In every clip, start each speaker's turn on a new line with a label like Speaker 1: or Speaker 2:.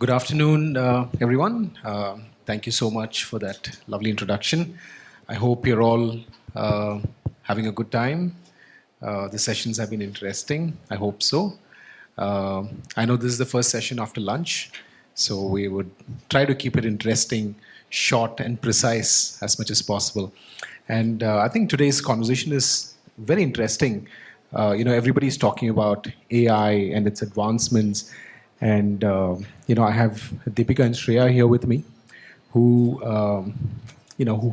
Speaker 1: Good afternoon, everyone. Thank you so much for that lovely introduction. I hope you're all having a good time. The sessions have been interesting. I hope so. I know this is the first session after lunch, so we would try to keep it interesting, short, and precise as much as possible. And I think today's conversation is very interesting. Everybody's talking about AI and its advancements. And I have Deepika and Shreya here with me, who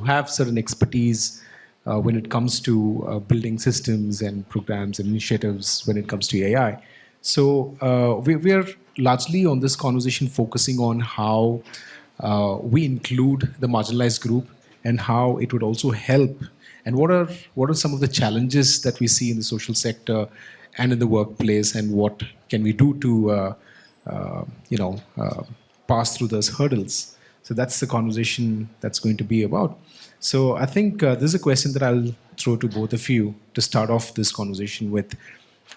Speaker 1: have certain expertise when it comes to building systems and programs and initiatives when it comes to AI. So we are largely on this conversation focusing on how we include the marginalized group and how it would also help, and what are some of the challenges that we see in the social sector and in the workplace, and what can we do to pass through those hurdles. So that's the conversation that's going to be about. So I think this is a question that I'll throw to both of you to start off this conversation with.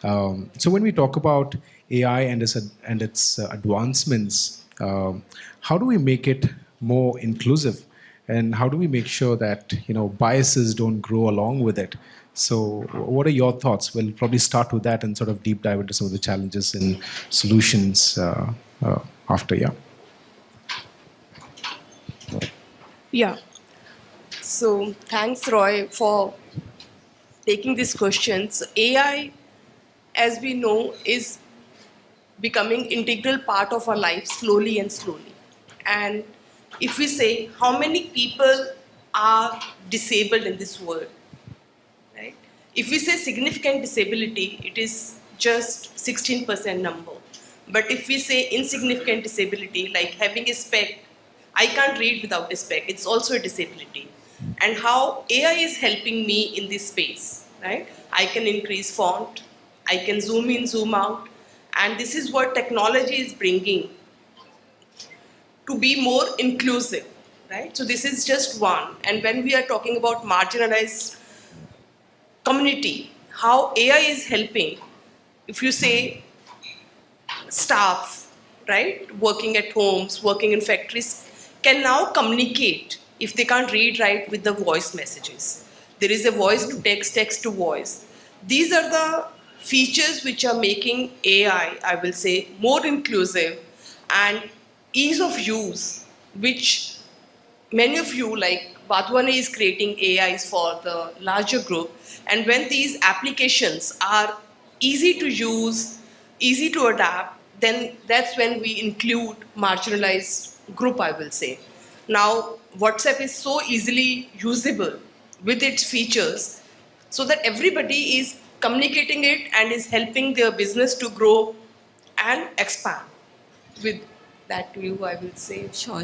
Speaker 1: So when we talk about AI and its advancements, how do we make it more inclusive? And how do we make sure that biases don't grow along with it? So what are your thoughts? We'll probably start with that and sort of deep dive into some of the challenges and solutions after, yeah.
Speaker 2: Yeah. So thanks, Roy, for taking these questions. AI, as we know, is becoming integral part of our life slowly and slowly. And if we say how many people are disabled in this world, right? If we say significant disability, it is just 16% number. But if we say insignificant disability, like having a spec, I can't read without a spec, it's also a disability. And how AI is helping me in this space, right? I can increase font, I can zoom in, zoom out, and this is what technology is bringing to be more inclusive, right? So this is just one. And when we are talking about marginalized community, how AI is helping, if you say staff, right, working at homes, working in factories, can now communicate if they can't read, write with the voice messages. There is a voice to text, text to voice. These are the features which are making AI, I will say, more inclusive and ease of use, which many of you, like Wadhwani, is creating AIs for the larger group. And when these applications are easy to use, easy to adapt, then that's when we include marginalized group, I will say. Now, WhatsApp is so easily usable with its features so that everybody is communicating it and is helping their business to grow and expand. With that to you, I will say.
Speaker 3: Sure.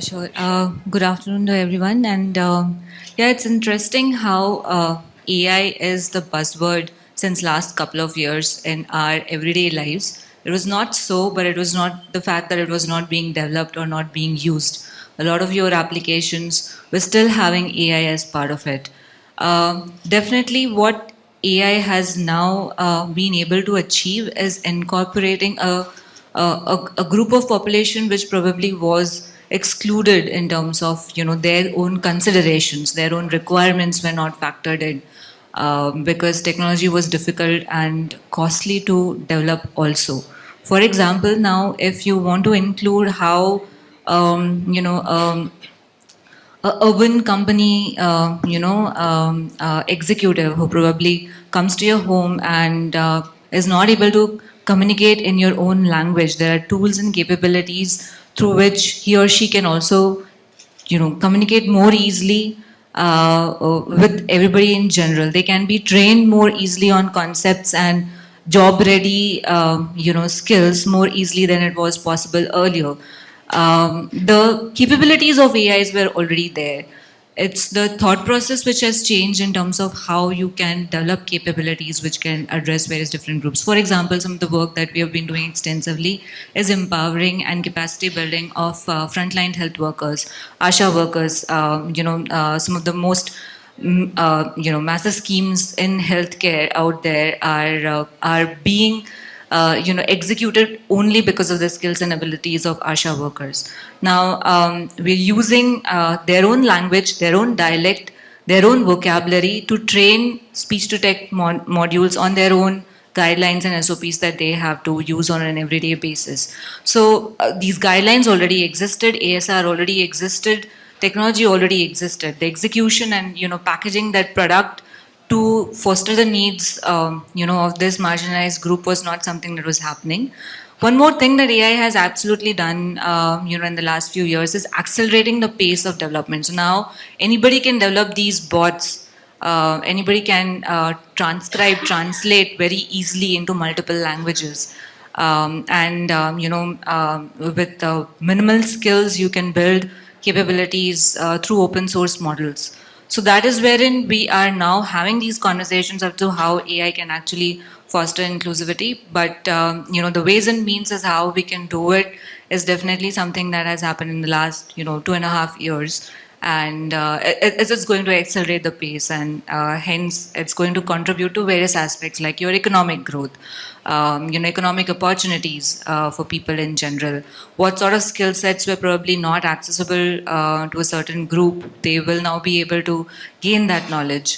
Speaker 3: Good afternoon to everyone. And yeah, it's interesting how AI is the buzzword since last couple of years in our everyday lives. It was not so, but it was not the fact that it was not being developed or not being used. A lot of your applications were still having AI as part of it. Definitely what AI has now been able to achieve is incorporating a group of population which probably was excluded in terms of their own considerations, their own requirements were not factored in because technology was difficult and costly to develop also. For example, now if you want to include how a urban company, executive who probably comes to your home and is not able to communicate in your own language. There are tools and capabilities through which he or she can also, communicate more easily with everybody in general. They can be trained more easily on concepts and job-ready, skills more easily than it was possible earlier. The capabilities of AIs were already there. It's the thought process which has changed in terms of how you can develop capabilities which can address various different groups. For example, some of the work that we have been doing extensively is empowering and capacity building of frontline health workers, ASHA workers, some of the most massive schemes in healthcare out there are being executed only because of the skills and abilities of ASHA workers. Now, we're using their own language, their own dialect, their own vocabulary to train speech-to-text modules on their own guidelines and SOPs that they have to use on an everyday basis. So these guidelines already existed, ASR already existed, technology already existed. The execution and packaging that product to foster the needs of this marginalized group was not something that was happening. One more thing that AI has absolutely done, in the last few years is accelerating the pace of development. So now anybody can develop these bots. Anybody can transcribe, translate very easily into multiple languages. With minimal skills, you can build capabilities through open source models. So that is wherein we are now having these conversations as to how AI can actually foster inclusivity. But the ways and means as how we can do it is definitely something that has happened in the last 2.5 years, and it's going to accelerate the pace, and hence it's going to contribute to various aspects like your economic growth, economic opportunities for people in general. What sort of skill sets were probably not accessible to a certain group, they will now be able to gain that knowledge.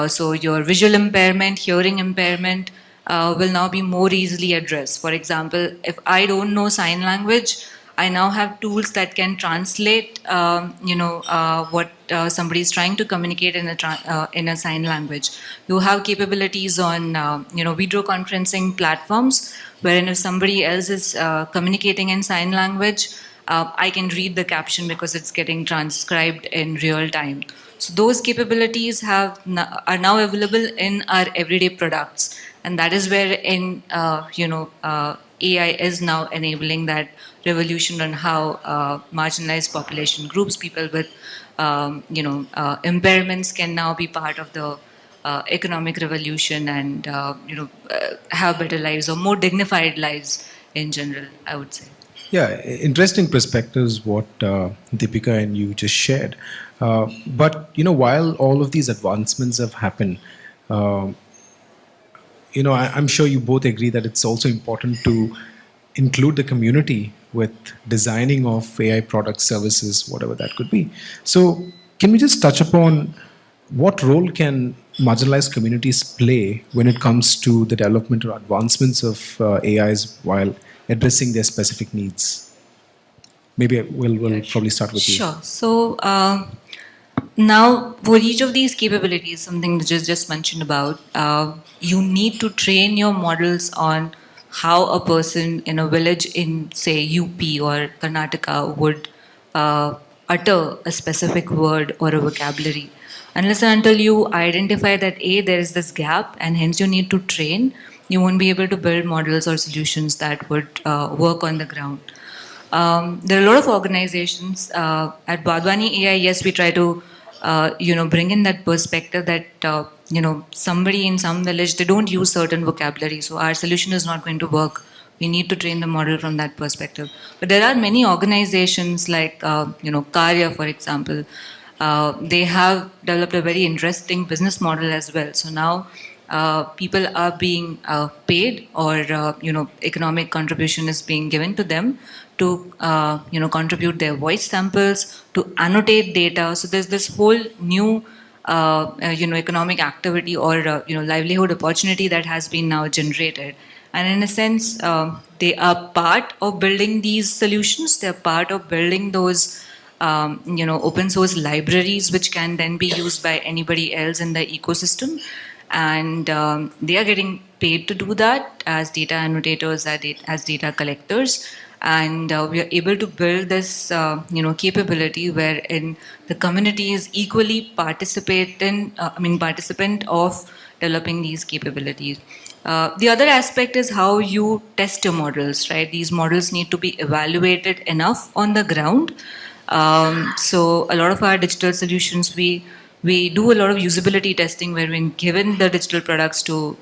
Speaker 3: So your visual impairment, hearing impairment will now be more easily addressed. For example, if I don't know sign language, I now have tools that can translate, what somebody is trying to communicate in a sign language. You have capabilities on, video conferencing platforms, wherein if somebody else is communicating in sign language, I can read the caption because it's getting transcribed in real time. So those capabilities are now available in our everyday products, and that is where AI is now enabling that revolution on how marginalized population groups, people with impairments, can now be part of the economic revolution and have better lives or more dignified lives in general, I would say.
Speaker 1: Yeah, interesting perspectives what Deepika and you just shared. But while all of these advancements have happened, I'm sure you both agree that it's also important to include the community with designing of AI products, services, whatever that could be. So, can we just touch upon what role can marginalized communities play when it comes to the development or advancements of AIs while addressing their specific needs? Maybe we'll probably start with you.
Speaker 3: Sure. So now, for each of these capabilities, something that just mentioned about, you need to train your models on how a person in a village in, say, UP or Karnataka would utter a specific word or a vocabulary. Unless and until you identify that there is this gap and hence you need to train, you won't be able to build models or solutions that would work on the ground. There are a lot of organizations at Wadhwani AI. Yes, we try to bring in that perspective that somebody in some village, they don't use certain vocabulary, so our solution is not going to work. We need to train the model from that perspective. But there are many organizations like Karya, for example. They have developed a very interesting business model as well. So now people are being paid, or economic contribution is being given to them to contribute their voice samples, to annotate data. So there's this whole new economic activity or livelihood opportunity that has been now generated. And in a sense, they are part of building these solutions. They're part of building those open source libraries, which can then be used by anybody else in the ecosystem. And they are getting paid to do that as data annotators, as data collectors. And we are able to build this capability wherein the community is equally participant of developing these capabilities. The other aspect is how you test your models, right? These models need to be evaluated enough on the ground. So a lot of our digital solutions, we do a lot of usability testing where we're given the digital products to,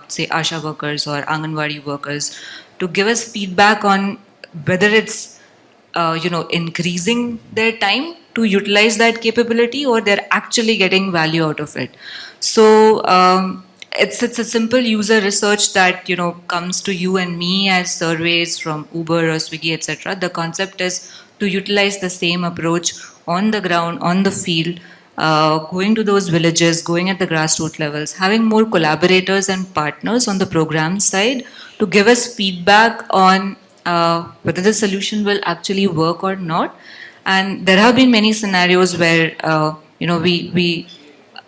Speaker 3: say, ASHA workers or Anganwadi workers to give us feedback on whether it's, increasing their time to utilize that capability or they're actually getting value out of it. So it's a simple user research that comes to you and me as surveys from Uber or Swiggy, etc. The concept is to utilize the same approach on the ground, on the field, going to those villages, going at the grassroots levels, having more collaborators and partners on the program side to give us feedback on whether the solution will actually work or not. And there have been many scenarios where we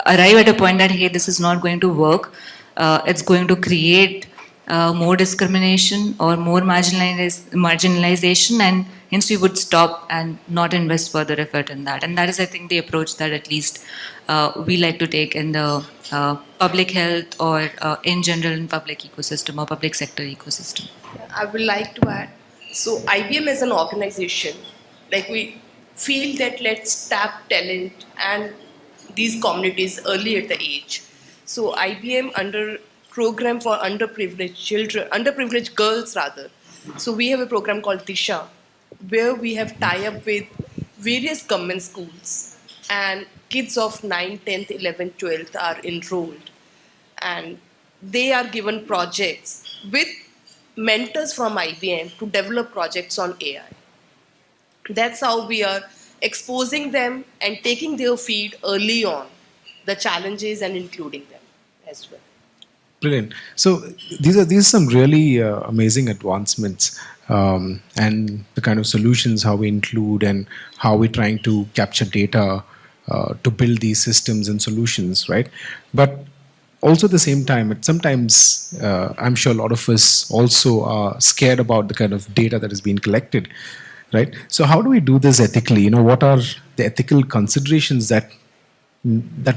Speaker 3: arrive at a point that hey, this is not going to work. It's going to create more discrimination or more marginalization, and hence we would stop and not invest further effort in that. And that is, I think, the approach that at least we like to take in the public health or in general in public ecosystem or public sector ecosystem.
Speaker 2: I would like to add. So IBM as an organization, like we feel that let's tap talent and these communities early at the age. So IBM under program for underprivileged children, underprivileged girls rather. So we have a program called Disha, where we have tie-up with various government schools, and kids of 9th, 10th, 11th, 12th are enrolled, and they are given projects with mentors from IBM to develop projects on AI. That's how we are exposing them and taking their feed early on, the challenges and including them as well.
Speaker 1: Brilliant. So these are some really amazing advancements, and the kind of solutions how we include and how we're trying to capture data to build these systems and solutions, right? But also at the same time, sometimes I'm sure a lot of us also are scared about the kind of data that is being collected, right? So how do we do this ethically? What are the ethical considerations that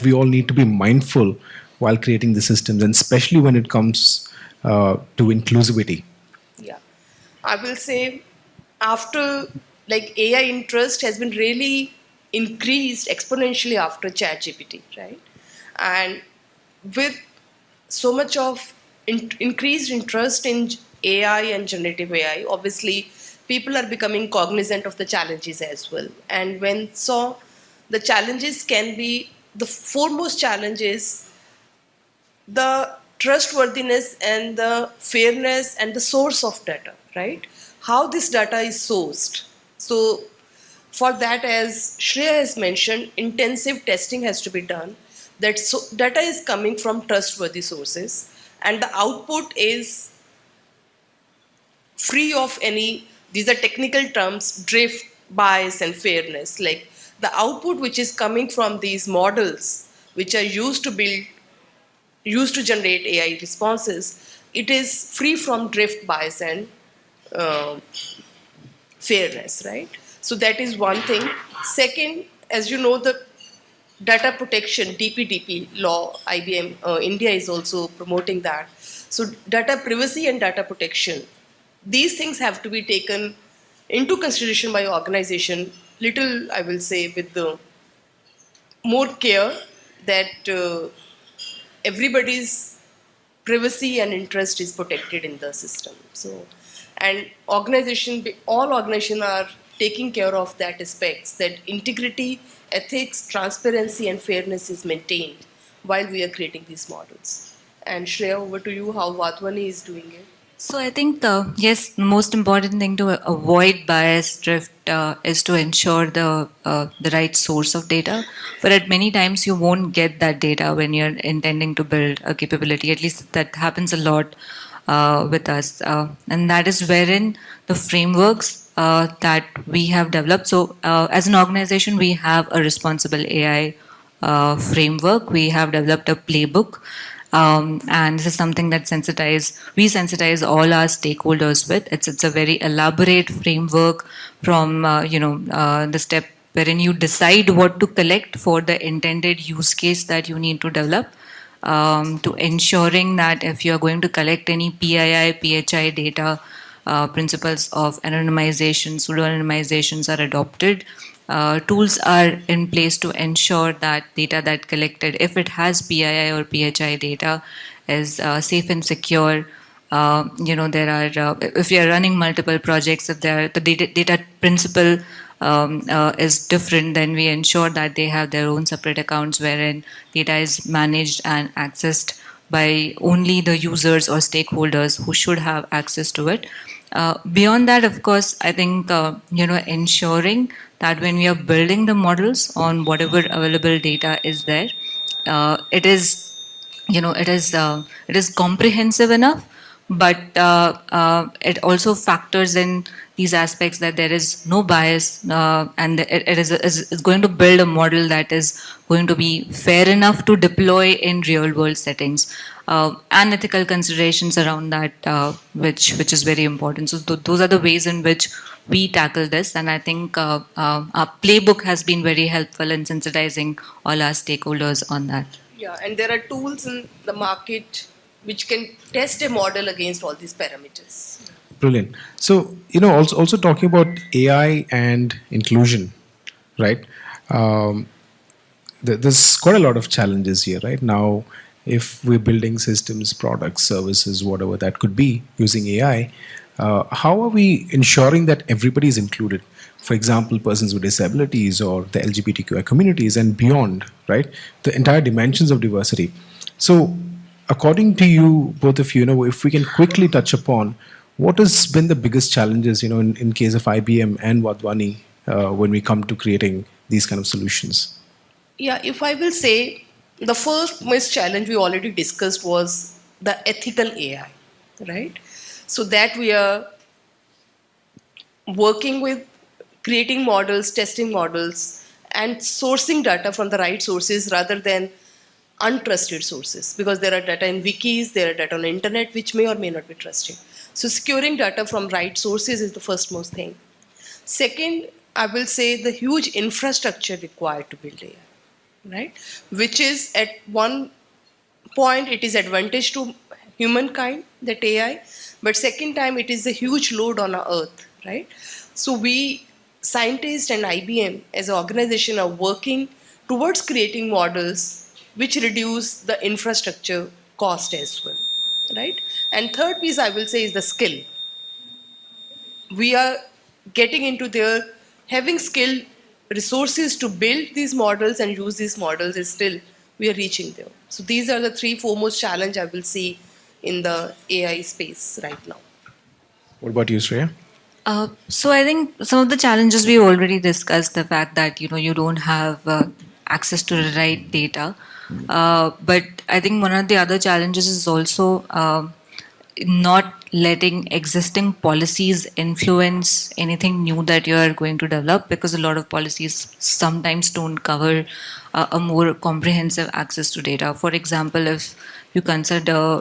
Speaker 1: we all need to be mindful while creating the systems, and especially when it comes to inclusivity?
Speaker 2: Yeah, I will say after like AI interest has been really increased exponentially after ChatGPT, right? And with so much of increased interest in AI and generative AI, obviously people are becoming cognizant of the challenges as well. And when so the challenges can be, the foremost challenge is the trustworthiness and the fairness and the source of data, right? How this data is sourced. So for that, as Shreya has mentioned, intensive testing has to be done. That data is coming from trustworthy sources, and the output is free of any, these are technical terms, drift, bias, and fairness. Like the output which is coming from these models, which are used to generate AI responses, it is free from drift, bias, and fairness, right? So that is one thing. Second, as you know, the data protection, DPDP law, IBM, India is also promoting that. So data privacy and data protection, these things have to be taken into consideration by organization, little, I will say, with the more care that everybody's privacy and interest is protected in the system. So, and all organizations are taking care of that aspects, that integrity, ethics, transparency, and fairness is maintained while we are creating these models. And Shreya, over to you, how Wadhwani is doing it.
Speaker 3: So I think, yes, the most important thing to avoid bias drift is to ensure the right source of data. But at many times you won't get that data when you're intending to build a capability. At least that happens a lot with us. And that is wherein the frameworks that we have developed. So as an organization, we have a responsible AI framework. We have developed a playbook. And this is something that we sensitize all our stakeholders with. It's a very elaborate framework from the step wherein you decide what to collect for the intended use case that you need to develop, to ensuring that if you are going to collect any PII, PHI data, principles of anonymization, pseudo-anonymizations are adopted. Tools are in place to ensure that data that collected, if it has PII or PHI data, is safe and secure. There are, if you are running multiple projects, if the data principle is different, then we ensure that they have their own separate accounts wherein data is managed and accessed by only the users or stakeholders who should have access to it. Beyond that, of course, I think ensuring that when we are building the models on whatever available data is there, it is it is comprehensive enough, but it also factors in these aspects that there is no bias, and is going to build a model that is going to be fair enough to deploy in real world settings, and ethical considerations around that, which is very important. So those are the ways in which we tackle this, and I think our playbook has been very helpful in sensitizing all our stakeholders on that.
Speaker 2: Yeah, and there are tools in the market which can test a model against all these parameters.
Speaker 1: Brilliant. So, also talking about AI and inclusion, right? There's quite a lot of challenges here, right? Now, if we're building systems, products, services, whatever that could be using AI, how are we ensuring that everybody is included? For example, persons with disabilities or the LGBTQI communities and beyond, right? The entire dimensions of diversity. So, according to you, both of you, if we can quickly touch upon what has been the biggest challenges, in case of IBM and Wadhwani, when we come to creating these kind of solutions?
Speaker 2: Yeah, if I will say, the first most challenge we already discussed was the ethical AI, right? So that we are working with creating models, testing models, and sourcing data from the right sources rather than untrusted sources, because there are data in wikis, there are data on the internet which may or may not be trusted. So securing data from right sources is the first most thing. Second, I will say the huge infrastructure required to build AI, right? Which is at one point it is advantage to humankind, that AI, but second time it is a huge load on our earth, right? So we scientists and IBM as an organization are working towards creating models which reduce the infrastructure cost as well, right? And third piece I will say is the skill. We are getting into there, having skilled resources to build these models and use these models is still, we are reaching there. So these are the three foremost challenge I will see in the AI space right now.
Speaker 1: What about you, Shreya?
Speaker 3: So I think some of the challenges we already discussed, the fact that you don't have access to the right data, but I think one of the other challenges is also not letting existing policies influence anything new that you are going to develop, because a lot of policies sometimes don't cover a more comprehensive access to data. For example, if you consider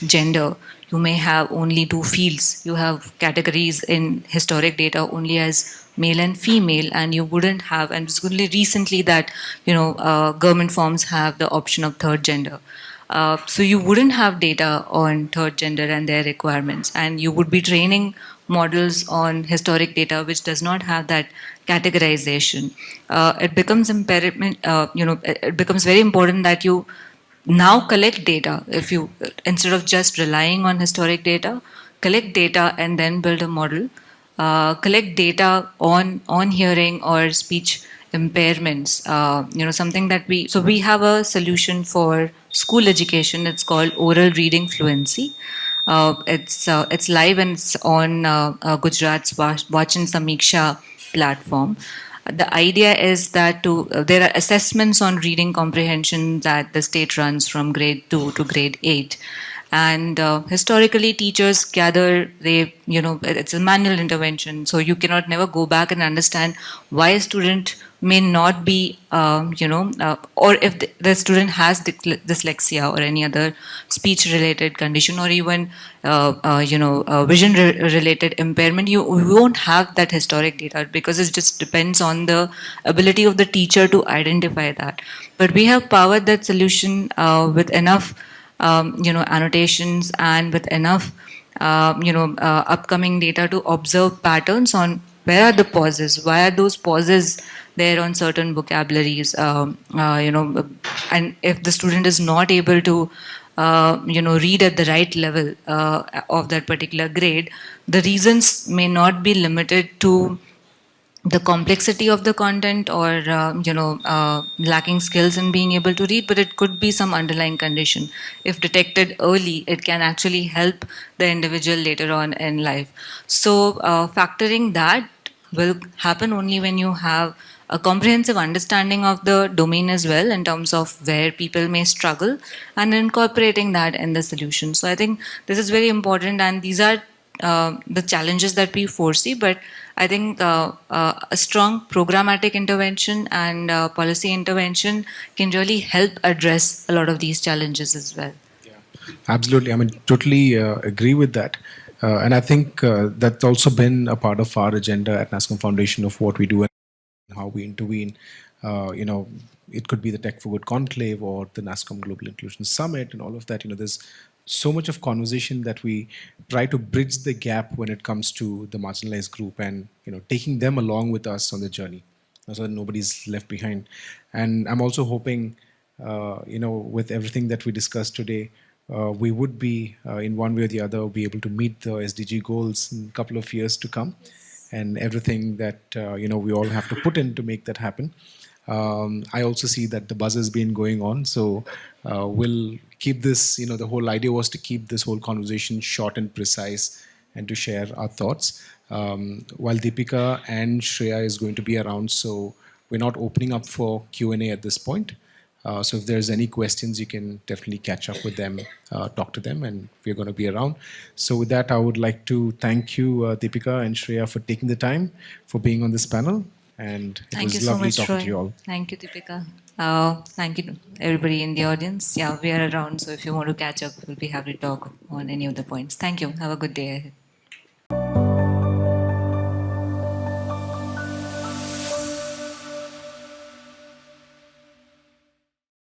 Speaker 3: gender, you may have only two fields. You have categories in historic data only as male and female, and you wouldn't have, and it's only recently that government forms have the option of third gender. So you wouldn't have data on third gender and their requirements, and you would be training models on historic data which does not have that categorization. It becomes it becomes very important that you now collect data. If you, instead of just relying on historic data, collect data and then build a model. Collect data on hearing or speech impairments. Something that we have a solution for school education. It's called Oral Reading Fluency. It's live and it's on Gujarat's Vachan Samiksha platform. The idea is that there are assessments on reading comprehension that the state runs from grade 2 to grade 8. And historically, teachers gather, it's a manual intervention, so you cannot never go back and understand why a student may not be, or if the student has dyslexia or any other speech-related condition, or even, vision-related impairment. You won't have that historic data because it just depends on the ability of the teacher to identify that. But we have powered that solution with enough annotations and with enough upcoming data to observe patterns on where are the pauses, why are those pauses there on certain vocabularies, and if the student is not able to read at the right level of that particular grade, the reasons may not be limited to the complexity of the content or lacking skills in being able to read, but it could be some underlying condition. If detected early, it can actually help the individual later on in life. So factoring that will happen only when you have a comprehensive understanding of the domain as well, in terms of where people may struggle, and incorporating that in the solution. So I think this is very important, and these are the challenges that we foresee. But I think a strong programmatic intervention and policy intervention can really help address a lot of these challenges as well.
Speaker 1: Absolutely. I mean, totally agree with that. And I think that's also been a part of our agenda at Nasscom Foundation of what we do and how we intervene. It could be the Tech for Good Conclave or the Nasscom Global Inclusion Summit and all of that. There's so much of conversation that we try to bridge the gap when it comes to the marginalized group and, taking them along with us on the journey so that nobody's left behind. And I'm also hoping, with everything that we discussed today, we would be, in one way or the other, be able to meet the SDG goals in a couple of years to come, and everything that we all have to put in to make that happen. I also see that the buzz has been going on, so we'll keep this. The whole idea was to keep this whole conversation short and precise, and to share our thoughts. While Deepika and Shreya is going to be around, so we're not opening up for Q&A at this point. So if there's any questions, you can definitely catch up with them, talk to them, and we're going to be around. So with that, I would like to thank you, Deepika and Shreya, for taking the time, for being on this panel. And it
Speaker 3: Thank you
Speaker 1: was
Speaker 3: so
Speaker 1: lovely
Speaker 3: much,
Speaker 1: talking
Speaker 3: Roy.
Speaker 1: to you all.
Speaker 3: Thank you, Deepika. Thank you to everybody in the audience. Yeah, we are around, so if you want to catch up, we'll be happy to talk on any of the points. Thank you. Have a good day ahead.